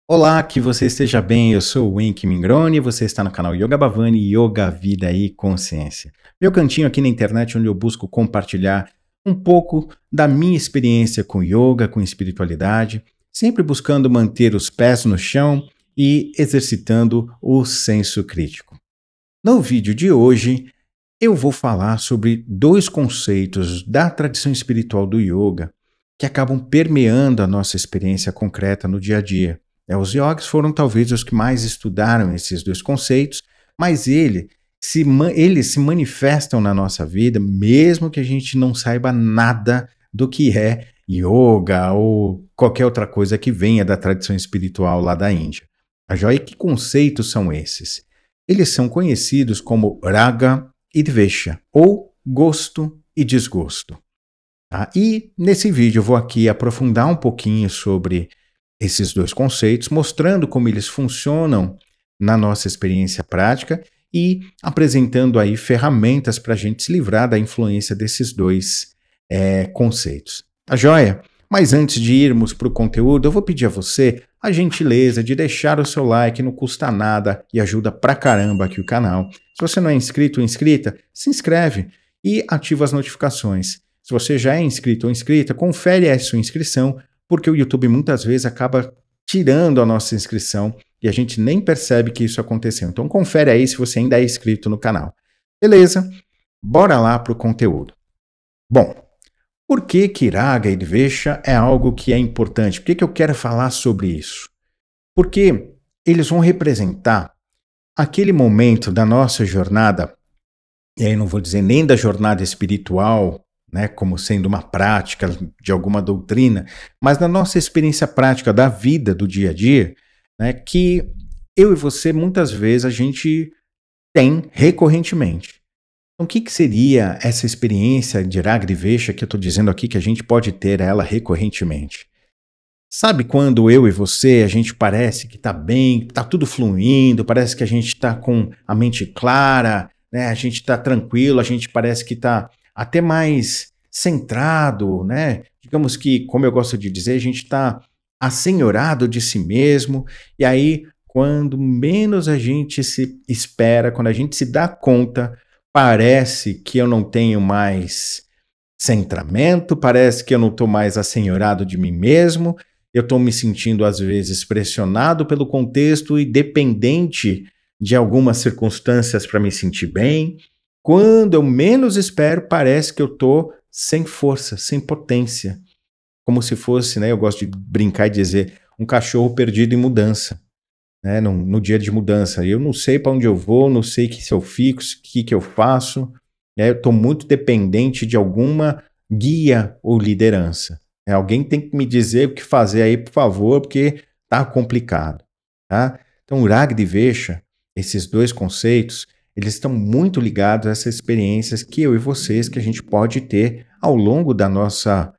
Olá, que você esteja bem. Eu sou o Wenki Mingroni e você está no canal Yoga Bhavani, Yoga, Vida e Consciência. Meu cantinho aqui na internet onde eu busco compartilhar um pouco da minha experiência com yoga, com espiritualidade, sempre buscando manter os pés no chão e exercitando o senso crítico. No vídeo de hoje, eu vou falar sobre dois conceitos da tradição espiritual do yoga que acabam permeando a nossa experiência concreta no dia a dia. Os yogis foram talvez os que mais estudaram esses dois conceitos, mas eles se manifestam na nossa vida mesmo que a gente não saiba nada do que é yoga ou qualquer outra coisa que venha da tradição espiritual lá da Índia. A joia, que conceitos são esses? Eles são conhecidos como raga e dvesha, ou gosto e desgosto. Tá? E nesse vídeo eu vou aqui aprofundar um pouquinho sobre esses dois conceitos, mostrando como eles funcionam na nossa experiência prática e apresentando aí ferramentas para a gente se livrar da influência desses dois conceitos. Tá joia? Mas antes de irmos para o conteúdo, eu vou pedir a você a gentileza de deixar o seu like, não custa nada e ajuda pra caramba aqui o canal. Se você não é inscrito ou inscrita, se inscreve e ativa as notificações. Se você já é inscrito ou inscrita, confere a sua inscrição, porque o YouTube muitas vezes acaba tirando a nossa inscrição e a gente nem percebe que isso aconteceu. Então confere aí se você ainda é inscrito no canal. Beleza? Bora lá para o conteúdo. Bom, por que raga e dvesha é algo que é importante? Por que eu quero falar sobre isso? Porque eles vão representar aquele momento da nossa jornada, e aí não vou dizer nem da jornada espiritual, né, como sendo uma prática de alguma doutrina, mas da nossa experiência prática da vida, do dia a dia, né, que eu e você, muitas vezes, a gente tem recorrentemente. Então, o que seria essa experiência de raga e dvesha que eu estou dizendo aqui que a gente pode ter ela recorrentemente? Sabe quando eu e você, a gente parece que está bem, está tudo fluindo, parece que a gente está com a mente clara, né? A gente está tranquilo, a gente parece que está até mais centrado, né? Digamos que, como eu gosto de dizer, a gente está assenhorado de si mesmo, e aí, quando menos a gente se espera, quando a gente se dá conta, parece que eu não tenho mais centramento, parece que eu não estou mais assenhorado de mim mesmo, eu estou me sentindo, às vezes, pressionado pelo contexto e dependente de algumas circunstâncias para me sentir bem. Quando eu menos espero, parece que eu estou sem força, sem potência. Como se fosse, né, eu gosto de brincar e dizer, um cachorro perdido em mudança, né, no dia de mudança. Eu não sei para onde eu vou, não sei se eu fico, o que eu faço. Eu estou muito dependente de alguma guia ou liderança. Alguém tem que me dizer o que fazer aí, por favor, porque tá complicado. Tá? Então, o raga e dvesha, esses dois conceitos, eles estão muito ligados a essas experiências que eu e vocês, que a gente pode ter ao longo da nossa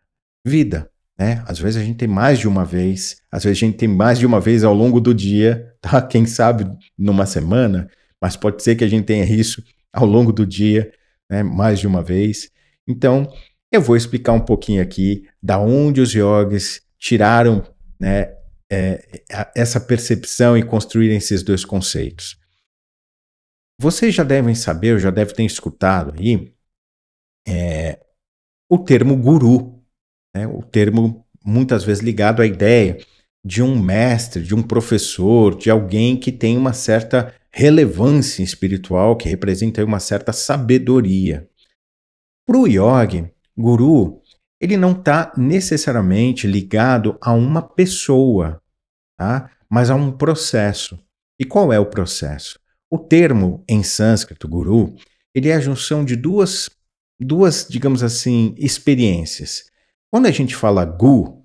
vida. Né? Às vezes a gente tem mais de uma vez, às vezes a gente tem mais de uma vez ao longo do dia, tá? Quem sabe numa semana, mas pode ser que a gente tenha isso ao longo do dia, né? Mais de uma vez. Então, eu vou explicar um pouquinho aqui da onde os yogis tiraram, né, essa percepção e construírem esses dois conceitos. Vocês já devem saber, ou já devem ter escutado aí, o termo guru, né, o termo muitas vezes ligado à ideia de um mestre, de um professor, de alguém que tem uma certa relevância espiritual, que representa uma certa sabedoria. Para o yogi, guru, ele não está necessariamente ligado a uma pessoa, tá? Mas a um processo. E qual é o processo? O termo em sânscrito, guru, ele é a junção de duas, digamos assim, experiências. Quando a gente fala gu,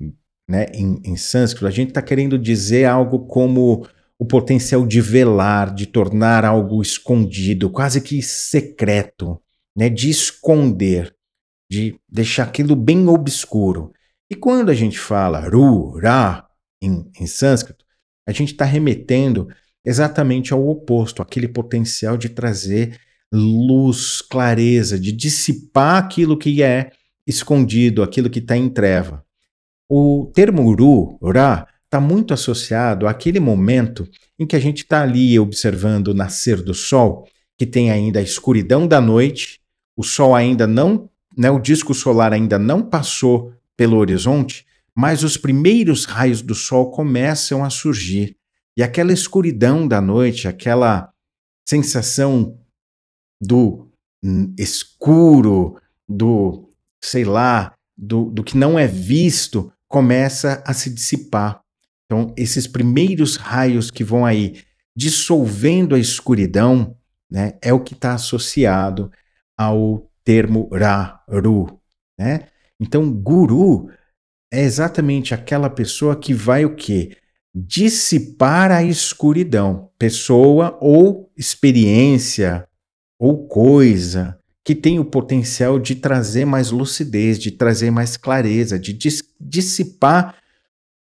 né, em sânscrito, a gente está querendo dizer algo como o potencial de velar, de tornar algo escondido, quase que secreto, né, de esconder, de deixar aquilo bem obscuro. E quando a gente fala ru, ra, em sânscrito, a gente está remetendo exatamente ao oposto, aquele potencial de trazer luz, clareza, de dissipar aquilo que é escondido, aquilo que está em treva. O termo ru, ra, tá muito associado àquele momento em que a gente está ali observando o nascer do sol, que tem ainda a escuridão da noite, o sol ainda não, né, o disco solar ainda não passou pelo horizonte, mas os primeiros raios do sol começam a surgir. E aquela escuridão da noite, aquela sensação do escuro, do, sei lá, do que não é visto, começa a se dissipar. Então, esses primeiros raios que vão aí dissolvendo a escuridão, né, é o que está associado ao termo Ra-Ru, né? Então, guru é exatamente aquela pessoa que vai o quê? Dissipar a escuridão. Pessoa ou experiência ou coisa que tem o potencial de trazer mais lucidez, de trazer mais clareza, de dissipar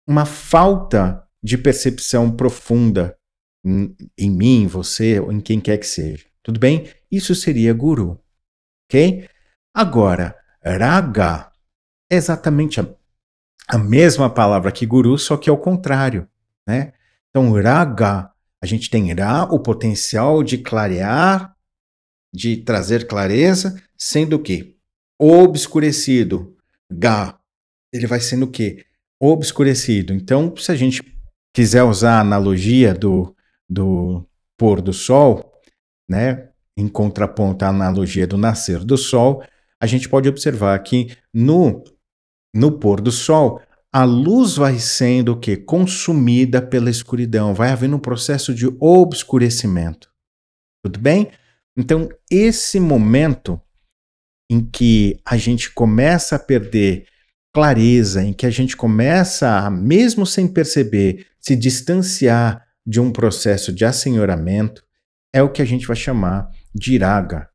uma falta de percepção profunda em mim, em você, ou em quem quer que seja. Tudo bem? Isso seria guru, ok? Agora, raga é exatamente a mesma palavra que guru, só que ao contrário, né? Então, raga, a gente tem ra, o potencial de clarear, de trazer clareza, sendo que obscurecido, ga, ele vai sendo o quê? Obscurecido. Então, se a gente quiser usar a analogia do pôr do sol, né, em contraponto à analogia do nascer do sol, a gente pode observar que no pôr do sol, a luz vai sendo o quê? Consumida pela escuridão, vai havendo um processo de obscurecimento. Tudo bem? Então, esse momento em que a gente começa a perder clareza, em que a gente começa a, mesmo sem perceber, se distanciar de um processo de assenhoramento, é o que a gente vai chamar de raga.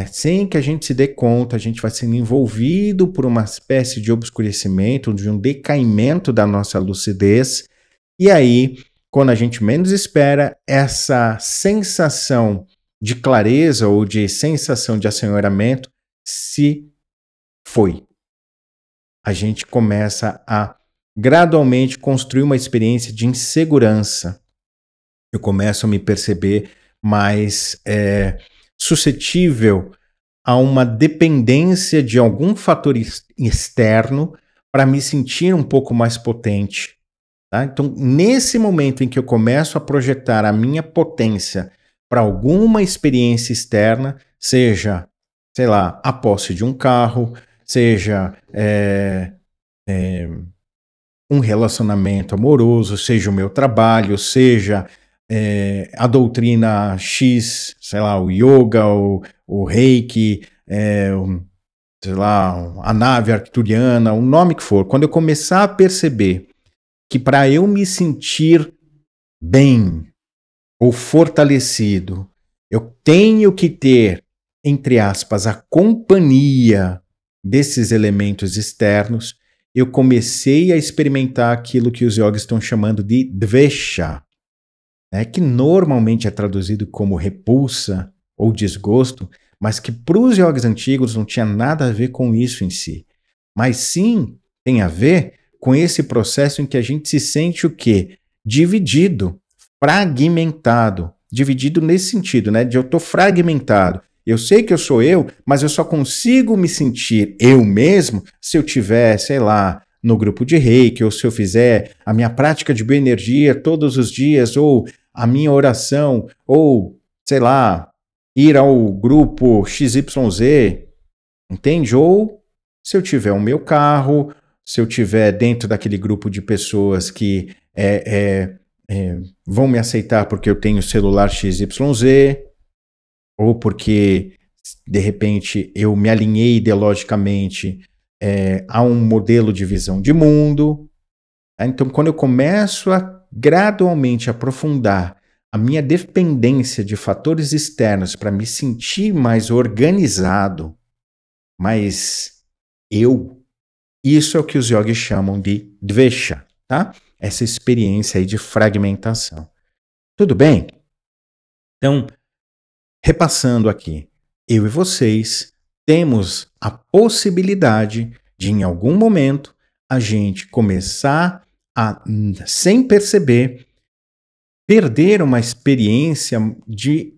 Sem que a gente se dê conta, a gente vai sendo envolvido por uma espécie de obscurecimento, de um decaimento da nossa lucidez, e aí, quando a gente menos espera, essa sensação de clareza ou de sensação de assenhoramento se foi. A gente começa a gradualmente construir uma experiência de insegurança. Eu começo a me perceber mais suscetível a uma dependência de algum fator externo para me sentir um pouco mais potente. Tá? Então, nesse momento em que eu começo a projetar a minha potência para alguma experiência externa, seja, sei lá, a posse de um carro, seja um relacionamento amoroso, seja o meu trabalho, seja a doutrina X, sei lá, o yoga, o reiki, sei lá, a nave arcturiana, o nome que for. Quando eu começar a perceber que para eu me sentir bem ou fortalecido, eu tenho que ter, entre aspas, a companhia desses elementos externos, eu comecei a experimentar aquilo que os yogis estão chamando de dvesha, né, que normalmente é traduzido como repulsa ou desgosto, mas que para os yogis antigos não tinha nada a ver com isso em si. Mas sim tem a ver com esse processo em que a gente se sente o quê? Dividido, fragmentado. Dividido nesse sentido, né? De eu estou fragmentado. Eu sei que eu sou eu, mas eu só consigo me sentir eu mesmo se eu tiver, sei lá, no grupo de reiki, ou se eu fizer a minha prática de bioenergia todos os dias, ou a minha oração, ou, sei lá, ir ao grupo XYZ, entende? Ou se eu tiver o meu carro, se eu tiver dentro daquele grupo de pessoas que vão me aceitar porque eu tenho celular XYZ, ou porque, de repente, eu me alinhei ideologicamente a um modelo de visão de mundo. Então, quando eu começo a gradualmente aprofundar a minha dependência de fatores externos para me sentir mais organizado, mais isso é o que os yogis chamam de dvesha, tá? Essa experiência aí de fragmentação. Tudo bem? Então, repassando aqui, eu e vocês temos a possibilidade de, em algum momento, a gente começar sem perceber, perder uma experiência de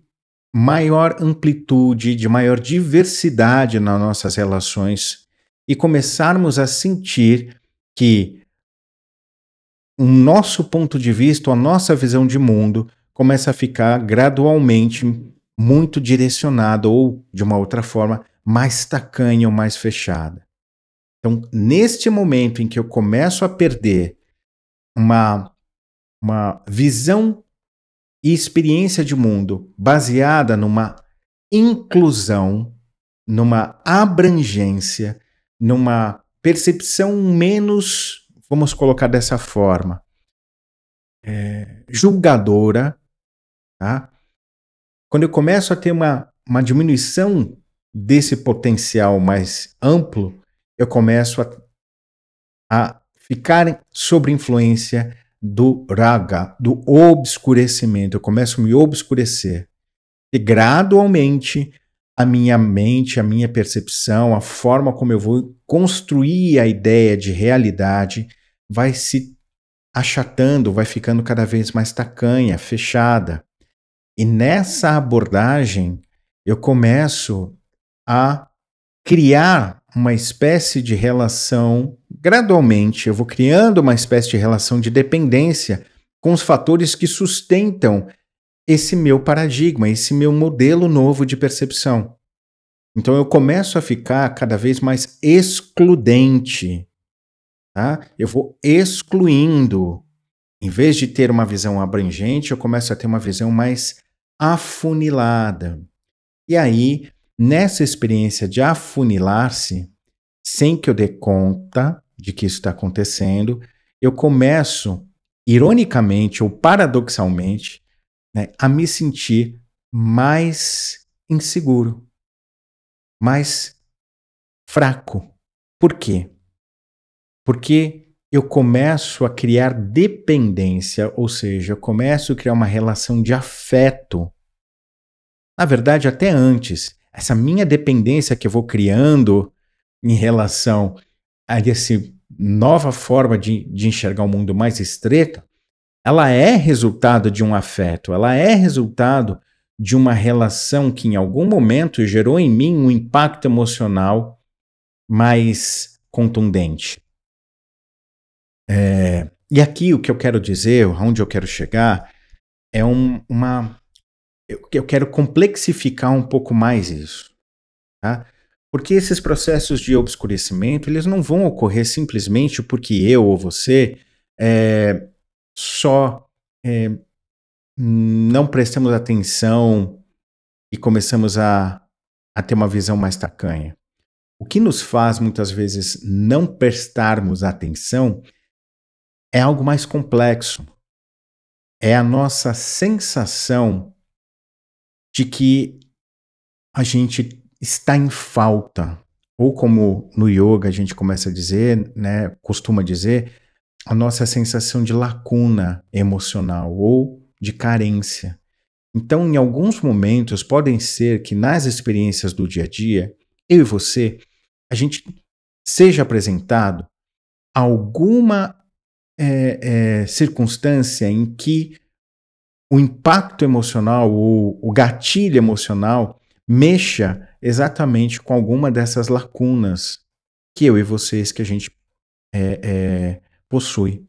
maior amplitude, de maior diversidade nas nossas relações e começarmos a sentir que o nosso ponto de vista, a nossa visão de mundo começa a ficar gradualmente muito direcionada ou, de uma outra forma, mais tacanha ou mais fechada. Então, neste momento em que eu começo a perder uma visão e experiência de mundo baseada numa inclusão, numa abrangência, numa percepção menos, vamos colocar dessa forma, julgadora, tá? Quando eu começo a ter uma diminuição desse potencial mais amplo, eu começo a ficar sob influência do raga, do obscurecimento. Eu começo a me obscurecer. E gradualmente a minha mente, a minha percepção, a forma como eu vou construir a ideia de realidade vai se achatando, vai ficando cada vez mais tacanha, fechada. E nessa abordagem eu começo a criar uma espécie de relação, gradualmente, eu vou criando uma espécie de relação de dependência com os fatores que sustentam esse meu paradigma, esse meu modelo novo de percepção. Então eu começo a ficar cada vez mais excludente, tá? Eu vou excluindo. Em vez de ter uma visão abrangente, eu começo a ter uma visão mais afunilada. E aí, nessa experiência de afunilar-se, sem que eu dê conta de que isso está acontecendo, eu começo, ironicamente ou paradoxalmente, né, a me sentir mais inseguro, mais fraco. Por quê? Porque eu começo a criar dependência, ou seja, eu começo a criar uma relação de afeto. Na verdade, até antes, essa minha dependência que eu vou criando em relação a essa nova forma de enxergar o mundo mais estreito, ela é resultado de um afeto, ela é resultado de uma relação que em algum momento gerou em mim um impacto emocional mais contundente. E aqui o que eu quero dizer, onde eu quero chegar, é eu quero complexificar um pouco mais isso, tá? Porque esses processos de obscurecimento, eles não vão ocorrer simplesmente porque eu ou você só não prestamos atenção e começamos a ter uma visão mais tacanha. O que nos faz, muitas vezes, não prestarmos atenção é algo mais complexo. É a nossa sensação de que a gente está em falta. Ou como no yoga a gente começa a dizer, né, costuma dizer, a nossa sensação de lacuna emocional ou de carência. Então, em alguns momentos, podem ser que nas experiências do dia a dia, eu e você, a gente seja apresentado alguma circunstância em que o impacto emocional ou o gatilho emocional mexa exatamente com alguma dessas lacunas que eu e vocês que a gente possui.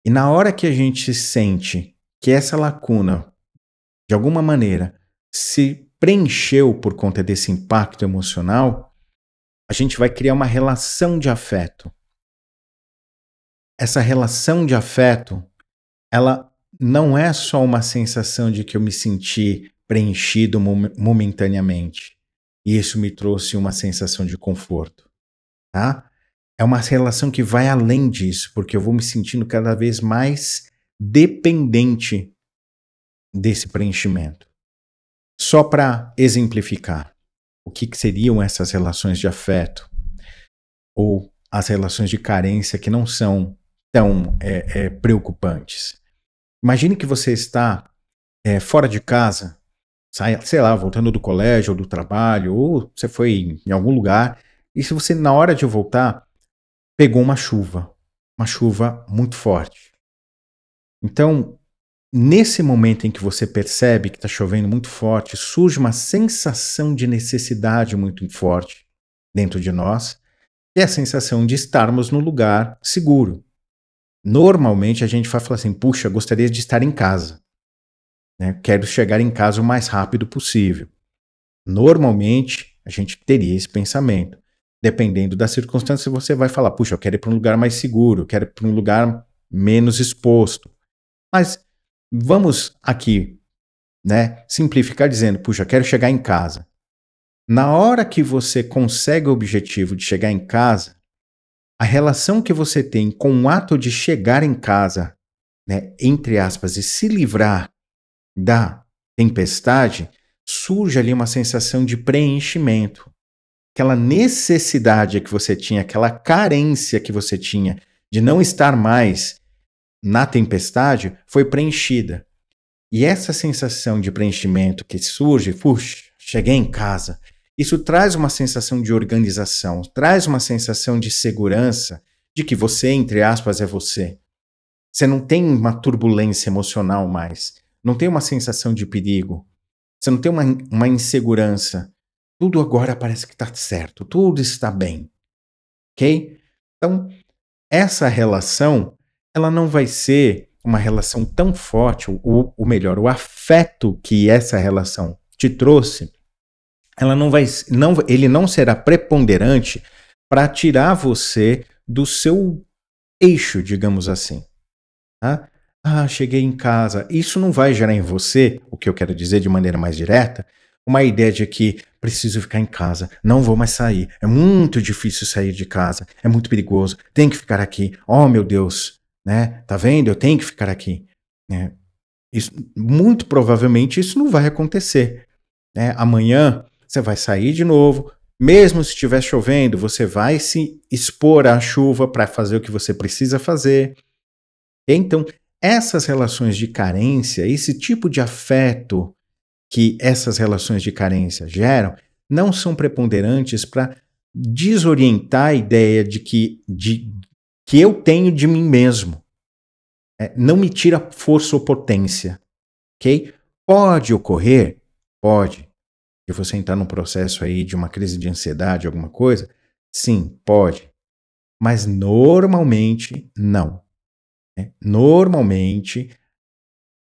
E na hora que a gente sente que essa lacuna, de alguma maneira, se preencheu por conta desse impacto emocional, a gente vai criar uma relação de afeto. Essa relação de afeto, ela não é só uma sensação de que eu me senti preenchido momentaneamente. E isso me trouxe uma sensação de conforto, tá? É uma relação que vai além disso, porque eu vou me sentindo cada vez mais dependente desse preenchimento. Só para exemplificar, o que seriam essas relações de afeto? Ou as relações de carência que não são tão preocupantes. Imagine que você está fora de casa, sei lá, voltando do colégio ou do trabalho, ou você foi em algum lugar, e se você, na hora de voltar, pegou uma chuva uma chuva muito forte. Então, nesse momento em que você percebe que está chovendo muito forte, surge uma sensação de necessidade muito forte dentro de nós, que é a sensação de estarmos no lugar seguro. Normalmente a gente vai falar assim, puxa, gostaria de estar em casa, né? Quero chegar em casa o mais rápido possível. Normalmente a gente teria esse pensamento. Dependendo da circunstância, você vai falar, puxa, eu quero ir para um lugar mais seguro, eu quero ir para um lugar menos exposto. Mas vamos aqui, né, simplificar dizendo, puxa, eu quero chegar em casa. Na hora que você consegue o objetivo de chegar em casa, a relação que você tem com o ato de chegar em casa, né, entre aspas, e se livrar da tempestade, surge ali uma sensação de preenchimento. Aquela necessidade que você tinha, aquela carência que você tinha de não estar mais na tempestade, foi preenchida. E essa sensação de preenchimento que surge, puxa, cheguei em casa, isso traz uma sensação de organização, traz uma sensação de segurança, de que você, entre aspas, é você. Você não tem uma turbulência emocional mais, não tem uma sensação de perigo, você não tem uma insegurança. Tudo agora parece que está certo, tudo está bem, ok? Então, essa relação, ela não vai ser uma relação tão forte, ou melhor, o afeto que essa relação te trouxe, ela não vai, ele não será preponderante para tirar você do seu eixo, digamos assim. Tá? Ah, cheguei em casa. Isso não vai gerar em você, o que eu quero dizer de maneira mais direta, uma ideia de que preciso ficar em casa, não vou mais sair, é muito difícil sair de casa, é muito perigoso, tenho que ficar aqui, oh meu Deus, né? Tá vendo? Eu tenho que ficar aqui. Né? Isso, muito provavelmente isso não vai acontecer. Né? Amanhã você vai sair de novo, mesmo se estiver chovendo, você vai se expor à chuva para fazer o que você precisa fazer. Então, essas relações de carência, esse tipo de afeto que essas relações de carência geram, não são preponderantes para desorientar a ideia de que eu tenho de mim mesmo. Não me tira força ou potência. Okay? Pode ocorrer? Pode. E você entrar num processo aí de uma crise de ansiedade, alguma coisa? Sim, pode. Mas normalmente não. Normalmente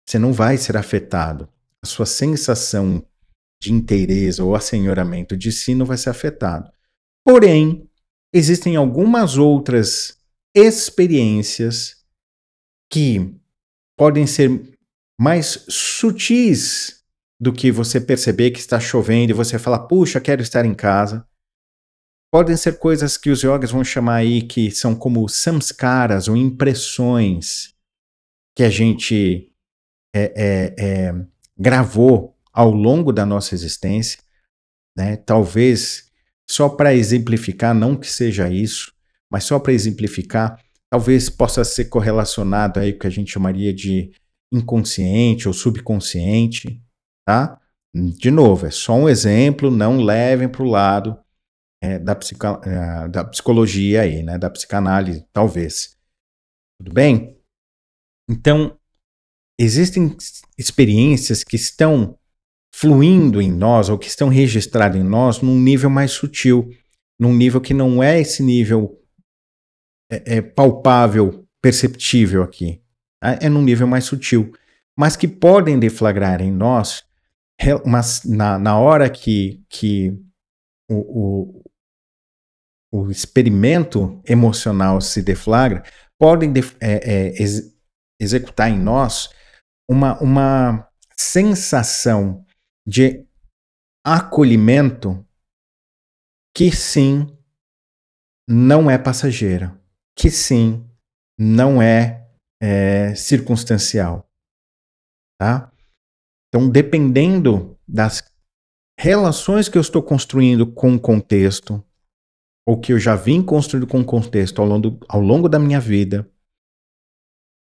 você não vai ser afetado. A sua sensação de inteireza ou assenhoramento de si não vai ser afetado. Porém, existem algumas outras experiências que podem ser mais sutis do que você perceber que está chovendo e você falar, puxa, quero estar em casa. Podem ser coisas que os yogas vão chamar aí que são como samskaras ou impressões que a gente gravou ao longo da nossa existência, né? Talvez só para exemplificar, não que seja isso, mas só para exemplificar, talvez possa ser correlacionado aí com o que a gente chamaria de inconsciente ou subconsciente, tá? De novo, é só um exemplo, não levem para o lado da psicologia aí, né? Da psicanálise, talvez. Tudo bem? Então, existem experiências que estão fluindo em nós ou que estão registradas em nós num nível mais sutil, num nível que não é esse nível palpável, perceptível aqui. Tá? É num nível mais sutil, mas que podem deflagrar em nós, mas na hora que o experimento emocional se deflagra, podem executar em nós uma sensação de acolhimento que sim não é passageira, que sim não é circunstancial, tá? Então, dependendo das relações que eu estou construindo com o contexto, ou que eu já vim construindo com o contexto ao longo da minha vida,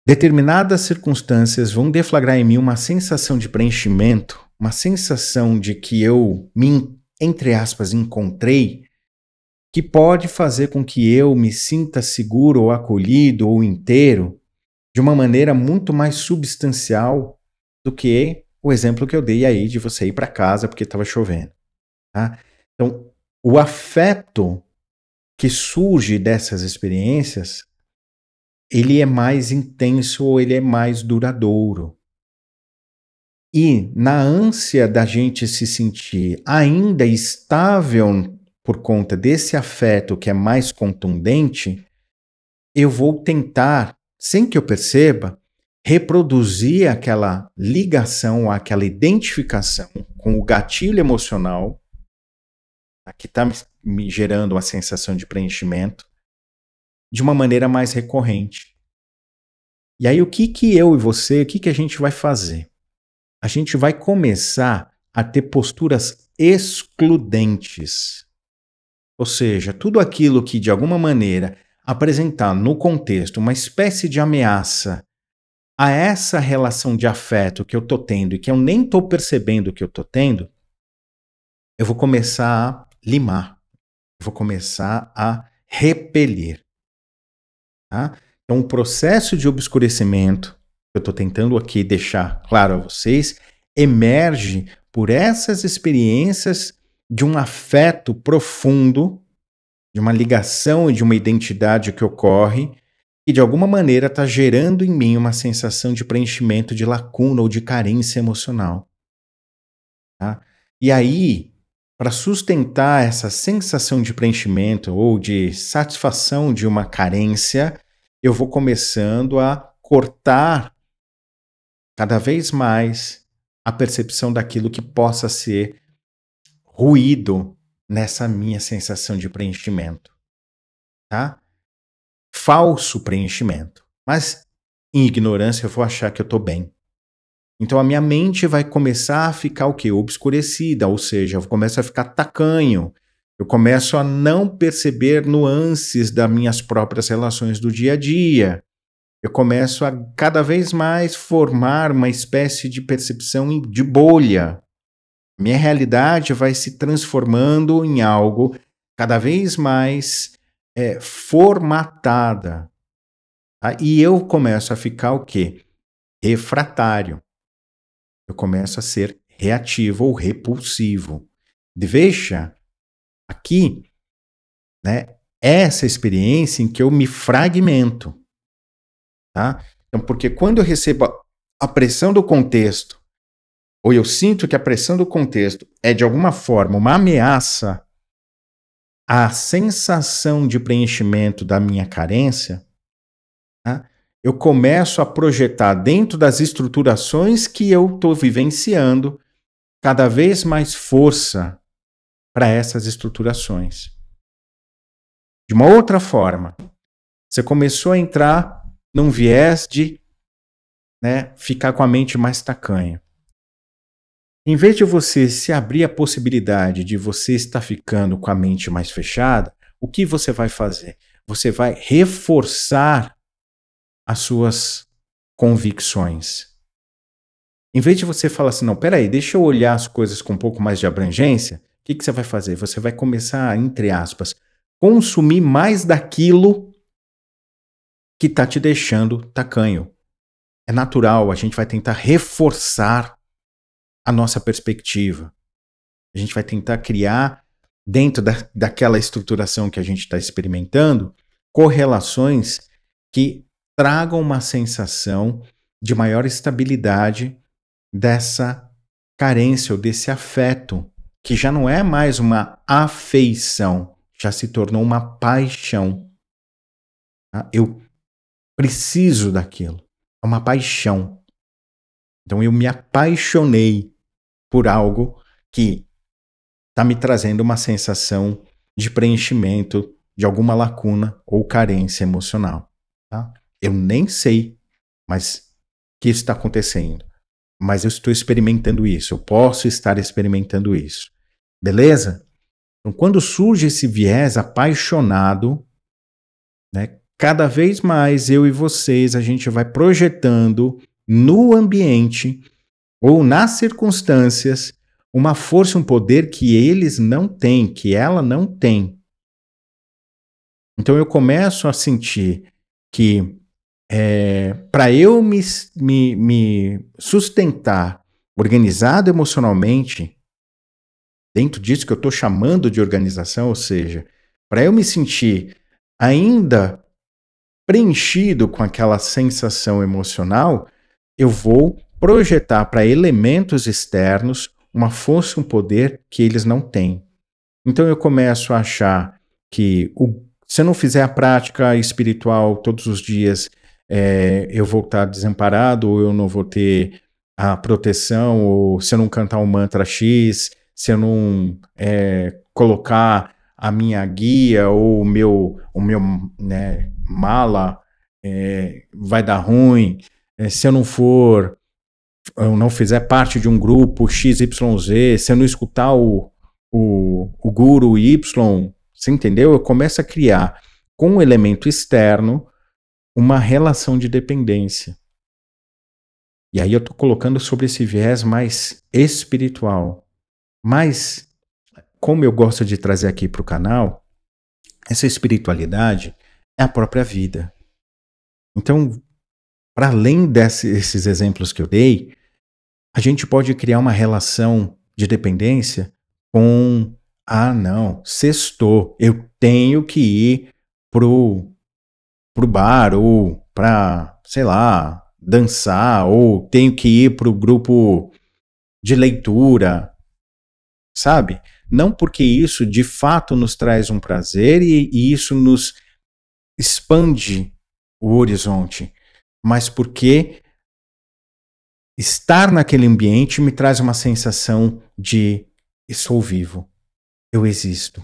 determinadas circunstâncias vão deflagrar em mim uma sensação de preenchimento, uma sensação de que eu me, entre aspas, encontrei, que pode fazer com que eu me sinta seguro ou acolhido ou inteiro de uma maneira muito mais substancial do que o exemplo que eu dei aí de você ir para casa porque estava chovendo, tá? Então, o afeto que surge dessas experiências, ele é mais intenso ou ele é mais duradouro. E na ânsia da gente se sentir ainda estável por conta desse afeto que é mais contundente, eu vou tentar, sem que eu perceba, reproduzir aquela ligação, aquela identificação com o gatilho emocional que está me gerando uma sensação de preenchimento de uma maneira mais recorrente. E aí o que eu e você, o que a gente vai fazer? A gente vai começar a ter posturas excludentes. Ou seja, tudo aquilo que de alguma maneira apresentar no contexto uma espécie de ameaça a essa relação de afeto que eu estou tendo e que eu nem estou percebendo que eu estou tendo, eu vou começar a limar, eu vou começar a repelir. Tá? Então, o processo de obscurecimento, que eu estou tentando aqui deixar claro a vocês, emerge por essas experiências de um afeto profundo, de uma ligação e de uma identidade que ocorre e de alguma maneira está gerando em mim uma sensação de preenchimento, de lacuna ou de carência emocional. Tá? E aí, para sustentar essa sensação de preenchimento ou de satisfação de uma carência, eu vou começando a cortar cada vez mais a percepção daquilo que possa ser ruído nessa minha sensação de preenchimento. Tá? Falso preenchimento. Mas em ignorância eu vou achar que eu estou bem. Então a minha mente vai começar a ficar o quê? Obscurecida, ou seja, eu começo a ficar tacanho. Eu começo a não perceber nuances das minhas próprias relações do dia a dia. Eu começo a cada vez mais formar uma espécie de percepção de bolha. Minha realidade vai se transformando em algo cada vez mais formatada. Tá? E eu começo a ficar o quê? Refratário. Eu começo a ser reativo ou repulsivo. Veja aqui, né, essa experiência em que eu me fragmento. Tá? Então, porque quando eu recebo a pressão do contexto, ou eu sinto que a pressão do contexto é de alguma forma uma ameaça à sensação de preenchimento da minha carência, tá? Eu começo a projetar dentro das estruturações que eu estou vivenciando cada vez mais força para essas estruturações. De uma outra forma, você começou a entrar num viés de ficar com a mente mais tacanha. Em vez de você se abrir a possibilidade de você estar ficando com a mente mais fechada, o que você vai fazer? Você vai reforçar as suas convicções. Em vez de você falar assim, não, peraí, deixa eu olhar as coisas com um pouco mais de abrangência, o que você vai fazer? Você vai começar, entre aspas, consumir mais daquilo que está te deixando tacanho. É natural, a gente vai tentar reforçar a nossa perspectiva. A gente vai tentar criar, dentro daquela estruturação que a gente está experimentando, correlações que tragam uma sensação de maior estabilidade dessa carência ou desse afeto, que já não é mais uma afeição, já se tornou uma paixão. Tá? Eu preciso daquilo. É uma paixão. Então eu me apaixonei por algo que está me trazendo uma sensação de preenchimento de alguma lacuna ou carência emocional. Tá? Eu nem sei mas que isso está acontecendo, mas eu estou experimentando isso, eu posso estar experimentando isso. Beleza? Então, quando surge esse viés apaixonado, cada vez mais eu e vocês, a gente vai projetando no ambiente ou nas circunstâncias uma força, um poder que eles não têm, que ela não tem. Então eu começo a sentir que para eu me sustentar organizado emocionalmente, dentro disso que eu estou chamando de organização, ou seja, para eu me sentir ainda preenchido com aquela sensação emocional, eu vou projetar para elementos externos uma força, um poder que eles não têm. Então eu começo a achar que se eu não fizer a prática espiritual todos os dias, eu vou estar desamparado, ou eu não vou ter a proteção, ou se eu não cantar um mantra X, se eu não colocar a minha guia ou o meu né, mala, vai dar ruim. Se eu não fizer parte de um grupo XYZ, se eu não escutar o guru Y, você entendeu? Eu começo a criar, com um elemento externo, uma relação de dependência. E aí eu estou colocando sobre esse viés mais espiritual. Mas, como eu gosto de trazer aqui para o canal, essa espiritualidade é a própria vida. Então, para além desses exemplos que eu dei, a gente pode criar uma relação de dependência com, não, sextou, eu tenho que ir pro bar, ou para, sei lá, dançar, ou tenho que ir pro grupo de leitura, sabe? Não porque isso de fato nos traz um prazer e isso nos expande o horizonte, mas porque estar naquele ambiente me traz uma sensação de sou vivo, eu existo,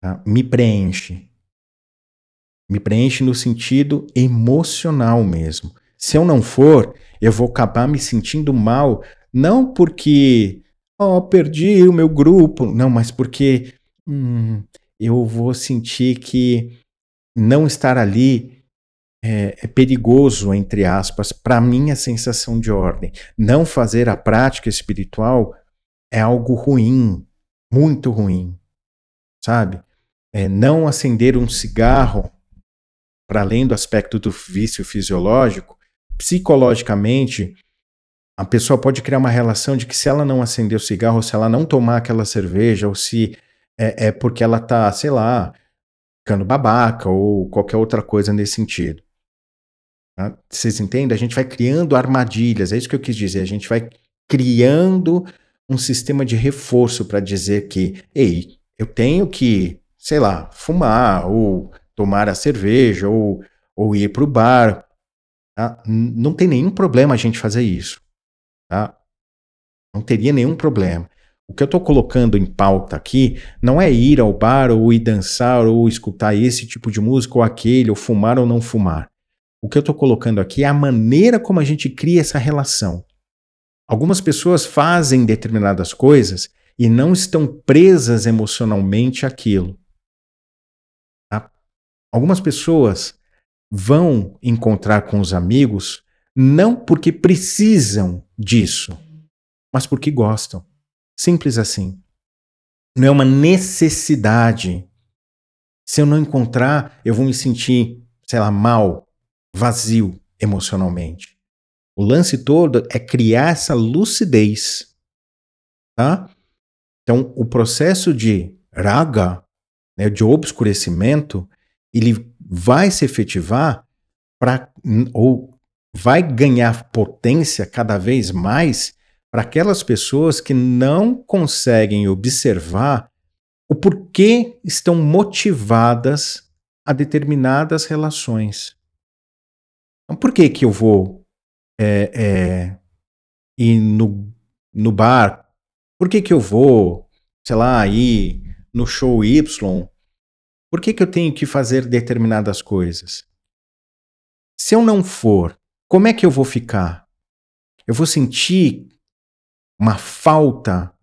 tá? Me preenche no sentido emocional mesmo. Se eu não for, eu vou acabar me sentindo mal, não porque perdi o meu grupo, não, mas porque eu vou sentir que não estar ali é perigoso, entre aspas, para minha sensação de ordem. Não fazer a prática espiritual é algo ruim, muito ruim, sabe? Não acender um cigarro, para além do aspecto do vício fisiológico, psicologicamente, a pessoa pode criar uma relação de que se ela não acender o cigarro, ou se ela não tomar aquela cerveja, ou se é porque ela tá, sei lá, ficando babaca, ou qualquer outra coisa nesse sentido. Tá? Vocês entendem? A gente vai criando armadilhas, é isso que eu quis dizer. A gente vai criando um sistema de reforço para dizer que, ei, eu tenho que, sei lá, fumar, ou tomar a cerveja, ou ir para o bar. Tá? Não tem nenhum problema a gente fazer isso. Tá? Não teria nenhum problema. O que eu estou colocando em pauta aqui não é ir ao bar, ou ir dançar, ou escutar esse tipo de música, ou aquele, ou fumar ou não fumar. O que eu estou colocando aqui é a maneira como a gente cria essa relação. Algumas pessoas fazem determinadas coisas e não estão presas emocionalmente àquilo. Tá? Algumas pessoas vão encontrar com os amigos não porque precisam disso, mas porque gostam. Simples assim. Não é uma necessidade. Se eu não encontrar, eu vou me sentir, sei lá, mal, vazio emocionalmente. O lance todo é criar essa lucidez, tá? Então, o processo de raga, né, de obscurecimento, ele vai se efetivar ou vai ganhar potência cada vez mais para aquelas pessoas que não conseguem observar o porquê estão motivadas a determinadas relações. Então, por que que eu vou ir no bar? Por que que eu vou, sei lá, ir no show Y? Por que que eu tenho que fazer determinadas coisas? Se eu não for, como é que eu vou ficar? Eu vou sentir uma falta,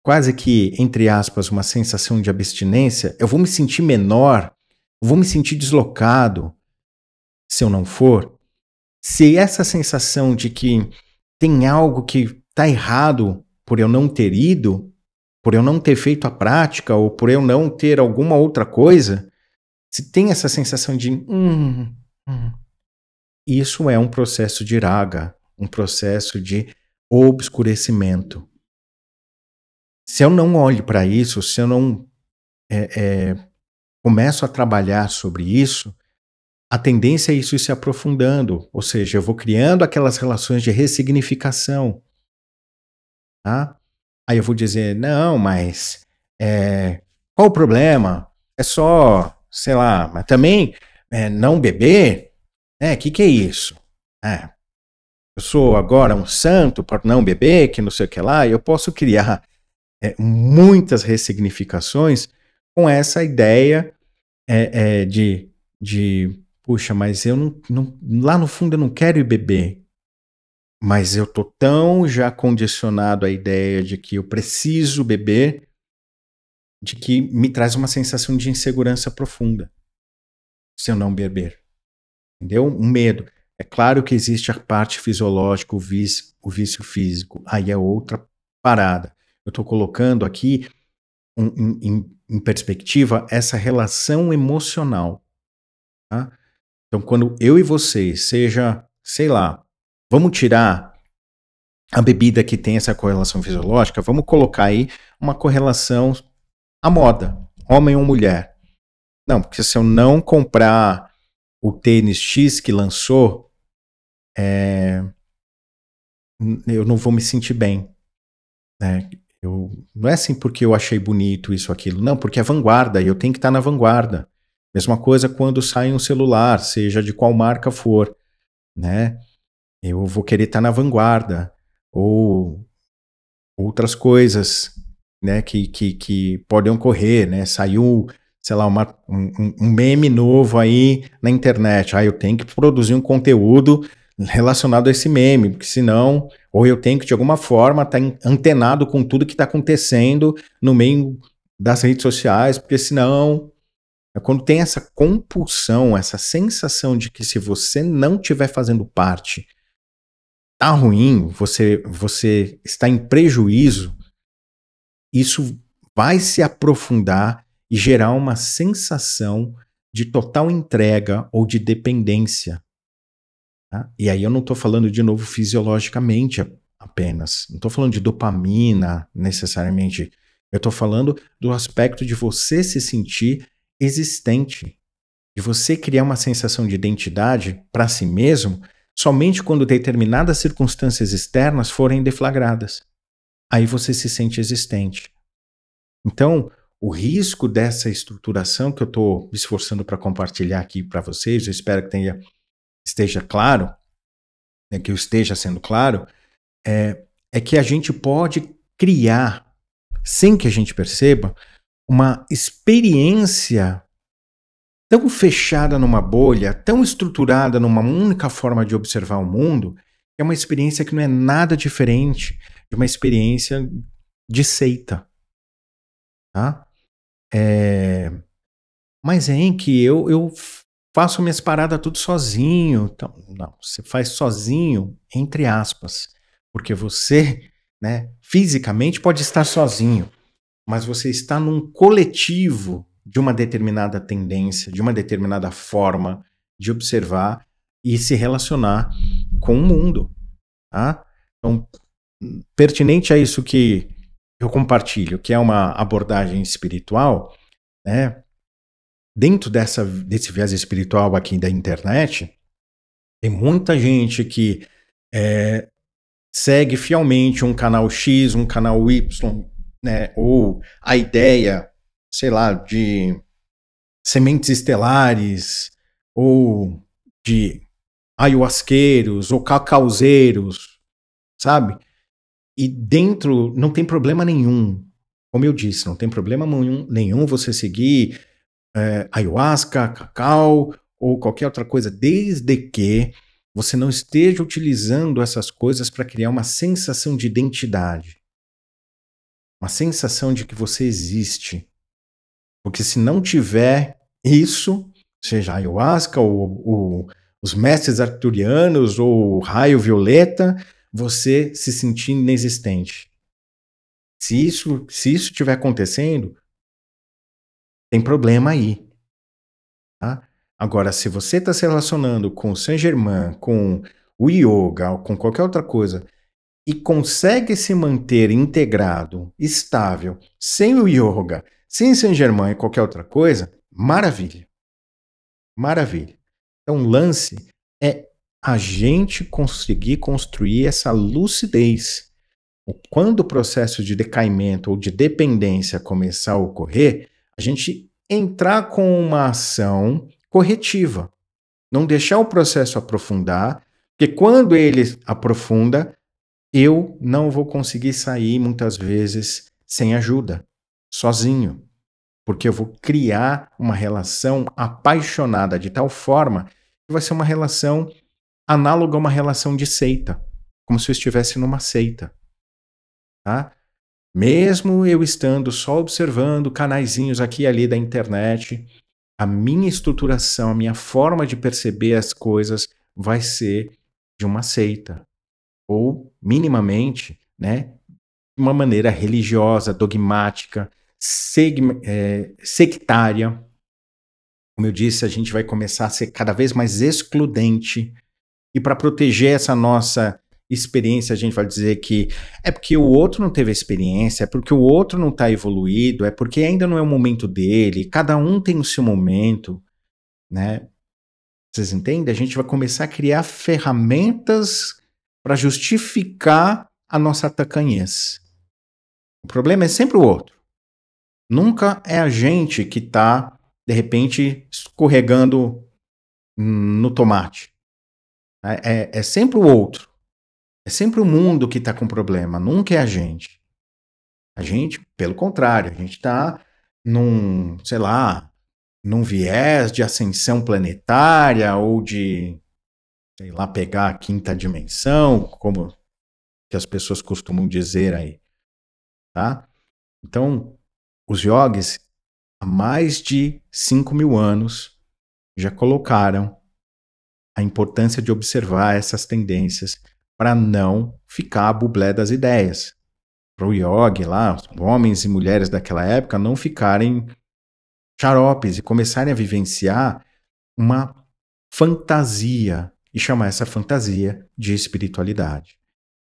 quase que, entre aspas, uma sensação de abstinência? Eu vou me sentir menor? Eu vou me sentir deslocado se eu não for? Se essa sensação de que tem algo que está errado por eu não ter ido, por eu não ter feito a prática, ou por eu não ter alguma outra coisa, Se tem essa sensação de hum, isso é um processo de raga, um processo de obscurecimento. Se eu não olho para isso, se eu não começo a trabalhar sobre isso, a tendência é isso ir se aprofundando, ou seja, eu vou criando aquelas relações de ressignificação, tá? Aí eu vou dizer, não, mas qual o problema? É só, sei lá, mas também não beber, que é isso? É, eu sou agora um santo por não beber, que não sei o que lá, e eu posso criar muitas ressignificações com essa ideia de, puxa, mas eu lá no fundo eu não quero ir beber, mas eu tô tão já condicionado à ideia de que eu preciso beber, de que me traz uma sensação de insegurança profunda se eu não beber, entendeu? Um medo. É claro que existe a parte fisiológica, o vício físico, aí é outra parada. Eu estou colocando aqui em perspectiva essa relação emocional, tá? Então, quando eu e você, seja, sei lá, vamos tirar a bebida que tem essa correlação fisiológica, vamos colocar aí uma correlação à moda, homem ou mulher. Não, porque se eu não comprar o tênis X que lançou, eu não vou me sentir bem, né? Não é assim porque eu achei bonito isso, aquilo. Não, porque é vanguarda e eu tenho que estar na vanguarda. Mesma coisa quando sai um celular, seja de qual marca for, né? Eu vou querer estar na vanguarda. Ou outras coisas, né, que podem ocorrer, né? Saiu, sei lá, um meme novo aí na internet. Eu tenho que produzir um conteúdo relacionado a esse meme, porque senão, ou eu tenho que de alguma forma estar antenado com tudo que está acontecendo no meio das redes sociais, porque senão, quando tem essa compulsão, essa sensação de que se você não estiver fazendo parte, tá ruim, você está em prejuízo, isso vai se aprofundar e gerar uma sensação de total entrega ou de dependência. Tá? E aí eu não estou falando de novo fisiologicamente apenas. Não estou falando de dopamina necessariamente. Eu estou falando do aspecto de você se sentir existente. De você criar uma sensação de identidade para si mesmo somente quando determinadas circunstâncias externas forem deflagradas. Aí você se sente existente. Então, o risco dessa estruturação que eu estou me esforçando para compartilhar aqui para vocês, eu espero que esteja claro, né, que eu esteja sendo claro, é que a gente pode criar, sem que a gente perceba, uma experiência tão fechada numa bolha, tão estruturada numa única forma de observar o mundo, que é uma experiência que não é nada diferente de uma experiência de seita, tá? Mas é em que eu faço minhas paradas tudo sozinho. Então, não, você faz sozinho, entre aspas, porque você, né, fisicamente pode estar sozinho, mas você está num coletivo de uma determinada tendência, de uma determinada forma de observar e se relacionar com o mundo, tá? Então, pertinente a isso que eu compartilho, que é uma abordagem espiritual, né? Dentro desse viés espiritual aqui da internet, tem muita gente que segue fielmente um canal X, um canal Y, né? Ou a ideia, sei lá, de sementes estelares, ou de ayahuasqueiros, ou cacauzeiros, sabe? E dentro não tem problema nenhum. Como eu disse, não tem problema nenhum você seguir ayahuasca, cacau ou qualquer outra coisa, desde que você não esteja utilizando essas coisas para criar uma sensação de identidade, uma sensação de que você existe. Porque se não tiver isso, seja ayahuasca ou os mestres arturianos ou o raio violeta, você se sentir inexistente. Se isso estiver acontecendo, tem problema aí. tá? Agora, se você está se relacionando com o Saint-Germain, com o yoga, ou com qualquer outra coisa, e consegue se manter integrado, estável, sem o yoga, sem Saint-Germain e qualquer outra coisa, maravilha, maravilha. Então, o lance é a gente conseguir construir essa lucidez. Quando o processo de decaimento ou de dependência começar a ocorrer, a gente entrar com uma ação corretiva. Não deixar o processo aprofundar, porque quando ele aprofunda, eu não vou conseguir sair muitas vezes sem ajuda, sozinho, porque eu vou criar uma relação apaixonada de tal forma que vai ser uma relação análoga a uma relação de seita, como se eu estivesse numa seita, tá? Mesmo eu estando só observando canaizinhos aqui e ali da internet, a minha estruturação, a minha forma de perceber as coisas vai ser de uma seita, ou minimamente, né, de uma maneira religiosa, dogmática, sectária. Como eu disse, a gente vai começar a ser cada vez mais excludente. E para proteger essa nossa experiência, a gente vai dizer que é porque o outro não teve a experiência, é porque o outro não está evoluído, é porque ainda não é o momento dele, cada um tem o seu momento, né? Vocês entendem? A gente vai começar a criar ferramentas para justificar a nossa tacanhez. O problema é sempre o outro. Nunca é a gente que está, de repente, escorregando no tomate. É sempre o outro. É sempre o mundo que está com problema, nunca é a gente. A gente, pelo contrário, a gente está num, sei lá, num viés de ascensão planetária ou de, sei lá, pegar a quinta dimensão, como que as pessoas costumam dizer aí, tá? Então, os yogis, há mais de 5.000 anos, já colocaram a importância de observar essas tendências para não ficar a bublé das ideias. Para o yogi lá, homens e mulheres daquela época não ficarem xaropes e começarem a vivenciar uma fantasia e chamar essa fantasia de espiritualidade.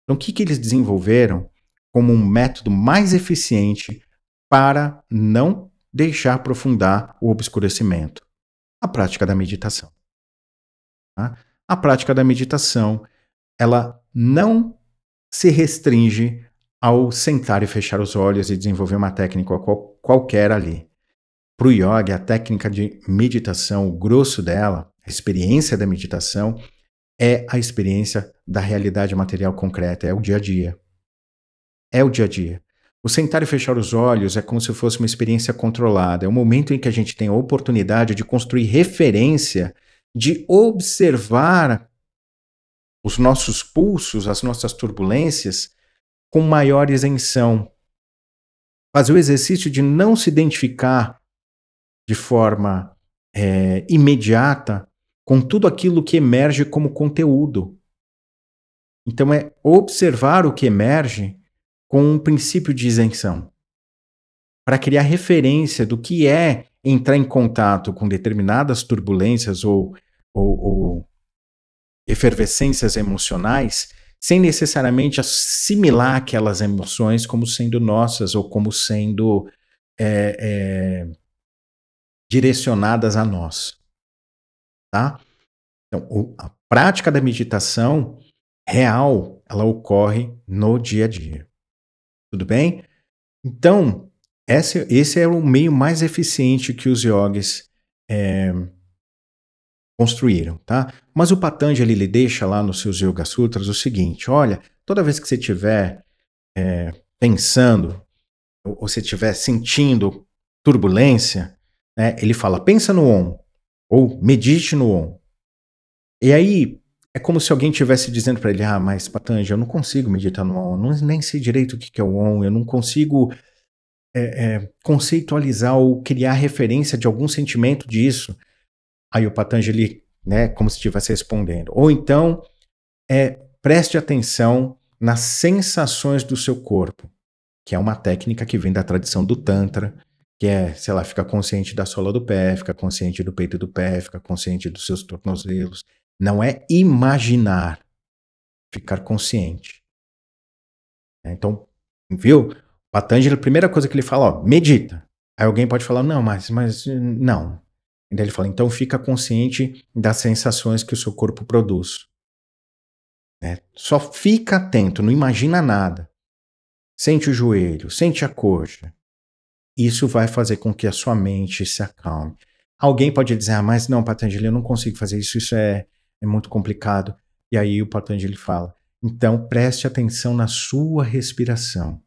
Então, o que eles desenvolveram como um método mais eficiente para não deixar aprofundar o obscurecimento? A prática da meditação. Tá? A prática da meditação, ela não se restringe ao sentar e fechar os olhos e desenvolver uma técnica qualquer ali. Para o yoga, a técnica de meditação, o grosso dela, a experiência da meditação, é a experiência da realidade material concreta, é o dia a dia. É o dia a dia. O sentar e fechar os olhos é como se fosse uma experiência controlada, é o momento em que a gente tem a oportunidade de construir referência, de observar os nossos pulsos, as nossas turbulências, com maior isenção. Fazer o exercício de não se identificar de forma imediata com tudo aquilo que emerge como conteúdo. Então é observar o que emerge com um princípio de isenção, para criar referência do que é entrar em contato com determinadas turbulências ou efervescências emocionais, sem necessariamente assimilar aquelas emoções como sendo nossas ou como sendo direcionadas a nós, tá? Então, a prática da meditação real, ela ocorre no dia a dia. Tudo bem? Então, esse é o meio mais eficiente que os yogis construíram, tá? Mas o Patanjali, ele deixa lá nos seus Yoga Sutras o seguinte, olha, toda vez que você estiver pensando, ou você estiver sentindo turbulência, né, ele fala, pensa no Om, ou medite no Om. E aí, é como se alguém estivesse dizendo para ele, mas Patanjali, eu não consigo meditar no Om, eu nem sei direito o que é o Om, eu não consigo conceitualizar ou criar referência de algum sentimento disso. Aí o Patanjali, né, como se estivesse respondendo. Ou então, preste atenção nas sensações do seu corpo, que é uma técnica que vem da tradição do Tantra, que é, sei lá, fica consciente da sola do pé, fica consciente do peito do pé, fica consciente dos seus tornozelos. Não é imaginar, ficar consciente. Então, viu? Patanjali, a primeira coisa que ele fala, ó, medita. Aí alguém pode falar, não, mas não. E daí ele fala, então fica consciente das sensações que o seu corpo produz. Só fica atento, não imagina nada. Sente o joelho, sente a coxa. Isso vai fazer com que a sua mente se acalme. Alguém pode dizer, ah, mas não, Patanjali, eu não consigo fazer isso, isso é muito complicado. E aí o Patanjali fala, então preste atenção na sua respiração.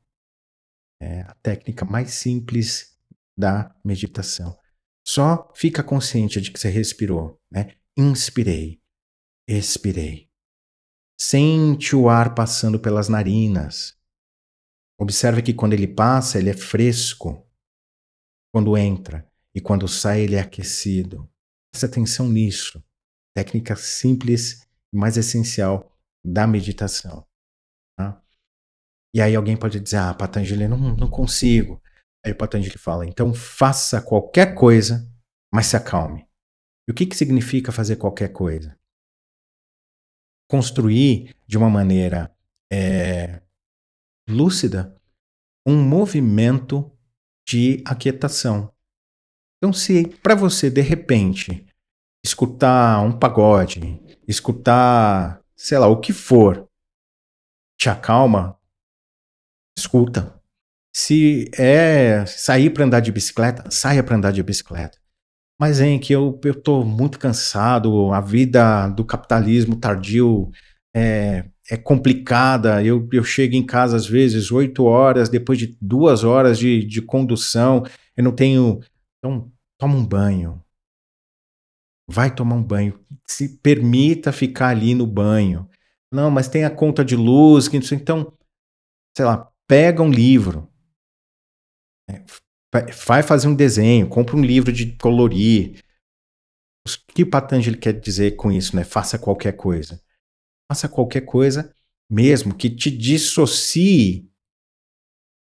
É a técnica mais simples da meditação. Só fica consciente de que você respirou, né? Inspirei, expirei. Sente o ar passando pelas narinas. Observe que quando ele passa, ele é fresco. Quando entra e quando sai, ele é aquecido. Preste atenção nisso. Técnica simples e mais essencial da meditação. Tá? E aí alguém pode dizer, ah, Patanjali, não consigo. Aí o Patanjali fala, então faça qualquer coisa, mas se acalme. E o que significa fazer qualquer coisa? Construir de uma maneira lúcida um movimento de aquietação. Então, se para você, de repente, escutar um pagode, escutar, sei lá, o que for, te acalma, escuta. Se é sair para andar de bicicleta, saia para andar de bicicleta. Mas, hein, que eu tô muito cansado, a vida do capitalismo tardio é complicada, eu chego em casa às vezes 8 horas, depois de 2 horas de condução, eu não tenho... Então, toma um banho. Vai tomar um banho. Se permita ficar ali no banho. Não, mas tem a conta de luz, então, sei lá, pega um livro. Vai fazer um desenho, compra um livro de colorir. O que o Patanjali quer dizer com isso, né? Faça qualquer coisa. Faça qualquer coisa, mesmo que te dissocie,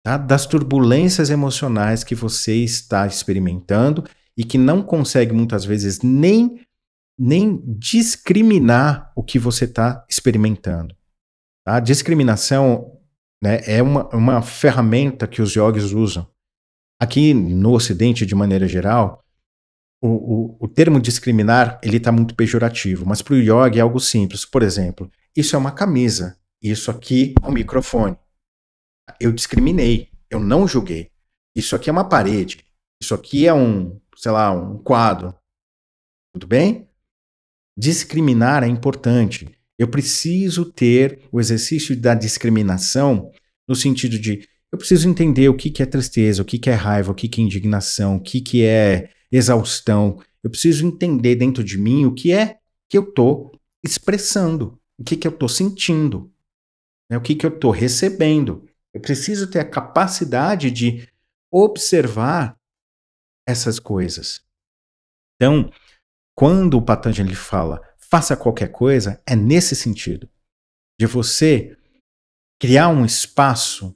tá, das turbulências emocionais que você está experimentando e que não consegue muitas vezes nem discriminar o que você está experimentando. A discriminação, né, é uma ferramenta que os yogis usam. Aqui no Ocidente, de maneira geral, o termo discriminar ele está muito pejorativo, mas para o yoga é algo simples. Por exemplo, isso é uma camisa, isso aqui é um microfone. Eu discriminei, eu não julguei. Isso aqui é uma parede, isso aqui é sei lá, um quadro. Tudo bem? Discriminar é importante. Eu preciso ter o exercício da discriminação no sentido de eu preciso entender o que é tristeza, o que é raiva, o que é indignação, o que é exaustão. Eu preciso entender dentro de mim o que é que eu estou expressando, o que eu estou sentindo, né? O que eu estou recebendo. Eu preciso ter a capacidade de observar essas coisas. Então, quando o Patanjali fala faça qualquer coisa, é nesse sentido, de você criar um espaço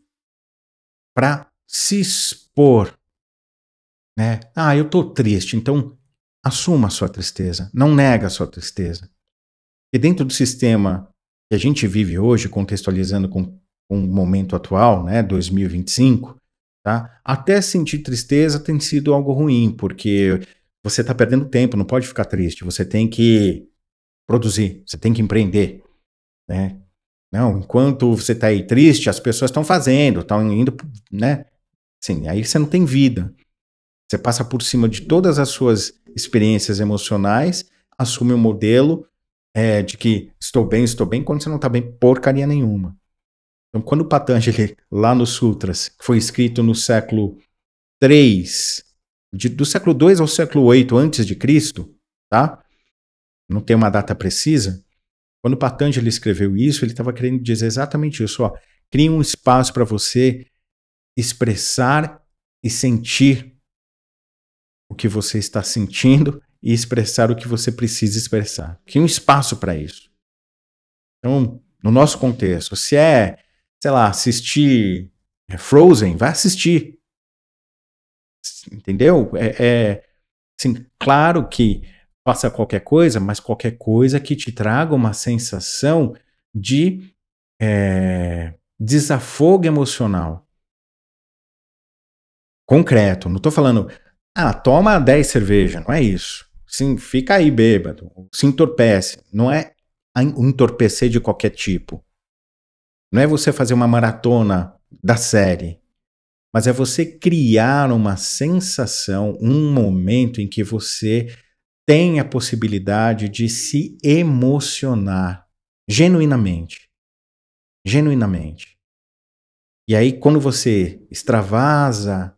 para se expor, né? Ah, eu estou triste, então assuma a sua tristeza, não nega a sua tristeza. E dentro do sistema que a gente vive hoje, contextualizando com o momento atual, né, 2025, tá? Até sentir tristeza tem sido algo ruim, porque você está perdendo tempo, não pode ficar triste, você tem que produzir, você tem que empreender, né? Não, enquanto você está aí triste, as pessoas estão fazendo, estão indo, né? Sim, aí você não tem vida. Você passa por cima de todas as suas experiências emocionais, assume um modelo de que estou bem, quando você não está bem porcaria nenhuma. Então, quando o Patanjali, lá nos Sutras, que foi escrito no século III, do século II ao século VIII antes de Cristo, tá? Não tem uma data precisa. Quando o Patanjali escreveu isso, ele estava querendo dizer exatamente isso. Ó, crie um espaço para você expressar e sentir o que você está sentindo e expressar o que você precisa expressar. Crie um espaço para isso. Então, no nosso contexto, se é, sei lá, assistir Frozen, vai assistir. Entendeu? Assim, claro que faça qualquer coisa, mas qualquer coisa que te traga uma sensação de desafogo emocional. Concreto. Não tô falando, toma 10 cerveja, não é isso. Sim, fica aí bêbado, se entorpece. Não é entorpecer de qualquer tipo. Não é você fazer uma maratona da série, mas é você criar uma sensação, um momento em que você tem a possibilidade de se emocionar genuinamente. Genuinamente. E aí, quando você extravasa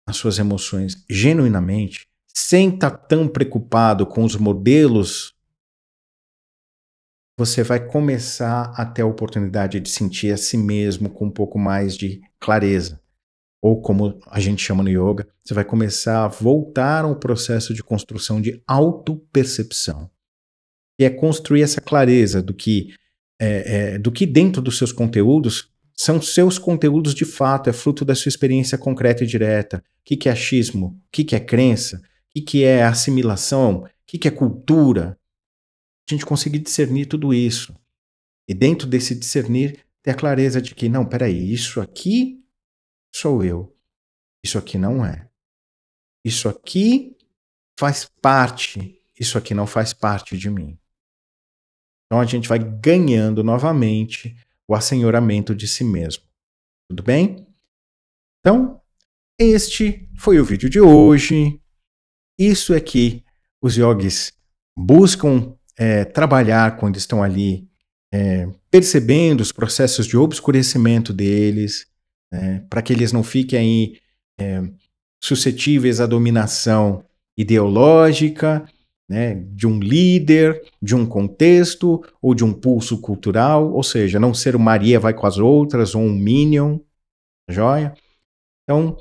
as suas emoções genuinamente, sem estar tão preocupado com os modelos, você vai começar a ter a oportunidade de sentir a si mesmo com um pouco mais de clareza. Ou como a gente chama no yoga, você vai começar a voltar ao processo de construção de autopercepção. E é construir essa clareza do que dentro dos seus conteúdos são seus conteúdos de fato, é fruto da sua experiência concreta e direta. O que é achismo? O que é crença? O que é assimilação? O que é cultura? A gente conseguir discernir tudo isso. E dentro desse discernir, ter a clareza de que, não, peraí, isso aqui sou eu. Isso aqui não é. Isso aqui faz parte. Isso aqui não faz parte de mim. Então a gente vai ganhando novamente o assenhoramento de si mesmo. Tudo bem? Então, este foi o vídeo de hoje. Isso é que os yogis buscam trabalhar quando estão ali percebendo os processos de obscurecimento deles, para que eles não fiquem aí suscetíveis à dominação ideológica, né, de um líder, de um contexto ou de um pulso cultural, ou seja, não ser o Maria vai com as outras ou um Minion, joia? Então,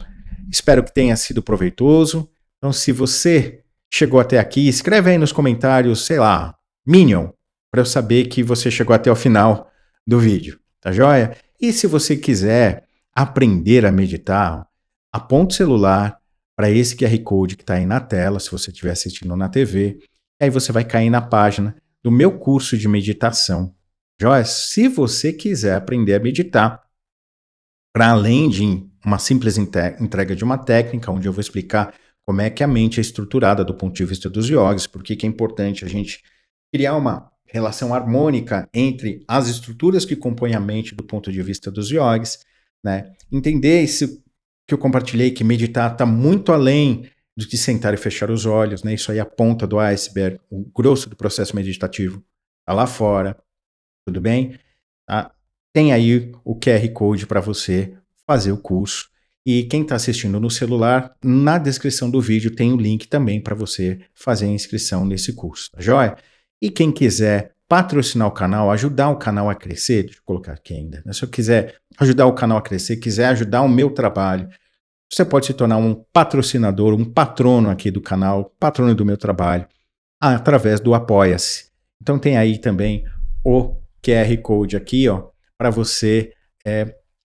espero que tenha sido proveitoso. Então, se você chegou até aqui, escreve aí nos comentários, sei lá, Minion, para eu saber que você chegou até o final do vídeo, tá joia? E se você quiser aprender a meditar, aponta o celular para esse QR Code que está aí na tela, se você estiver assistindo na TV, e aí você vai cair na página do meu curso de meditação. Joia? Se você quiser aprender a meditar, para além de uma simples entrega de uma técnica, onde eu vou explicar como é que a mente é estruturada do ponto de vista dos yogis, por que é importante a gente criar uma relação harmônica entre as estruturas que compõem a mente do ponto de vista dos yogis, né? Entender isso que eu compartilhei, que meditar está muito além do que sentar e fechar os olhos, né? Isso aí é a ponta do iceberg, o grosso do processo meditativo está lá fora, tudo bem? Tem aí o QR Code para você fazer o curso. E quem está assistindo no celular, na descrição do vídeo tem o link também para você fazer a inscrição nesse curso, tá joia? E quem quiser patrocinar o canal, ajudar o canal a crescer, deixa eu colocar aqui ainda, né? Se eu quiser ajudar o canal a crescer, quiser ajudar o meu trabalho, você pode se tornar um patrocinador, um patrono aqui do canal, patrono do meu trabalho, através do Apoia-se. Então tem aí também o QR Code aqui, ó, para você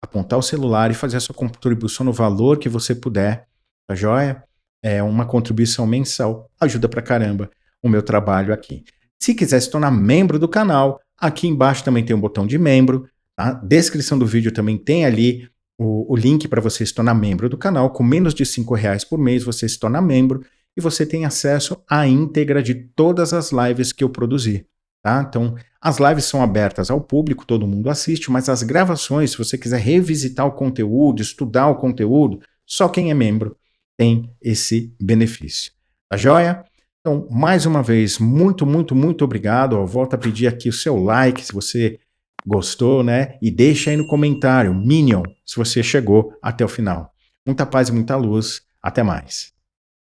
apontar o celular e fazer a sua contribuição no valor que você puder, tá joia? É uma contribuição mensal, ajuda pra caramba o meu trabalho aqui. Se quiser se tornar membro do canal, aqui embaixo também tem um botão de membro, tá? Descrição do vídeo também tem ali o link para você se tornar membro do canal. Com menos de R$5 por mês você se torna membro e você tem acesso à íntegra de todas as lives que eu produzi. Tá? Então, as lives são abertas ao público, todo mundo assiste, mas as gravações, se você quiser revisitar o conteúdo, estudar o conteúdo, só quem é membro tem esse benefício. Tá joia? Então, mais uma vez, muito, muito, muito obrigado. Eu volto a pedir aqui o seu like, se você gostou, né? E deixa aí no comentário, Minion, se você chegou até o final. Muita paz e muita luz. Até mais.